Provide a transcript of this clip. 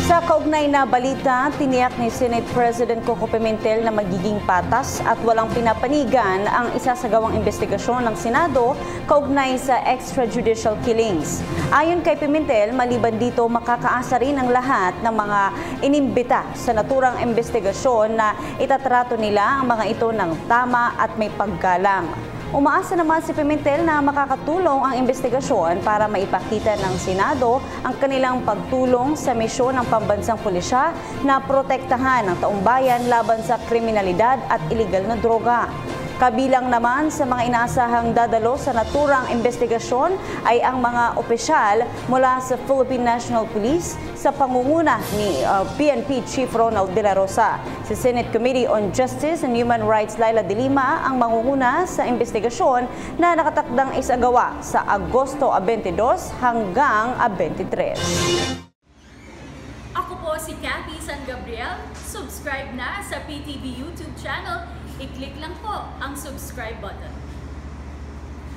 Sa kaugnay na balita, tiniyak ni Senate President Coco Pimentel na magiging patas at walang pinapanigan ang isasagawang investigasyon ng Senado kaugnay sa extrajudicial killings. Ayon kay Pimentel, maliban dito makakaasa rin ang lahat ng mga inimbita sa naturang investigasyon na itatrato nila ang mga ito ng tama at may paggalang. Umaasa naman si Pimentel na makakatulong ang investigasyon para maipakita ng Senado ang kanilang pagtulong sa misyon ng pambansang pulisya na protektahan ang taong bayan laban sa kriminalidad at iligal na droga. Kabilang naman sa mga inaasahang dadalo sa naturang investigasyon ay ang mga opisyal mula sa Philippine National Police sa pangunguna ni PNP Chief Ronald De La Rosa. Si Senate Committee on Justice and Human Rights Laila De Lima ang mangunguna sa investigasyon na nakatakdang isagawa sa Agosto 22 hanggang 23. Ako po si Cathy San Gabriel. Subscribe na sa PTV YouTube channel. I-click lang po ang subscribe button.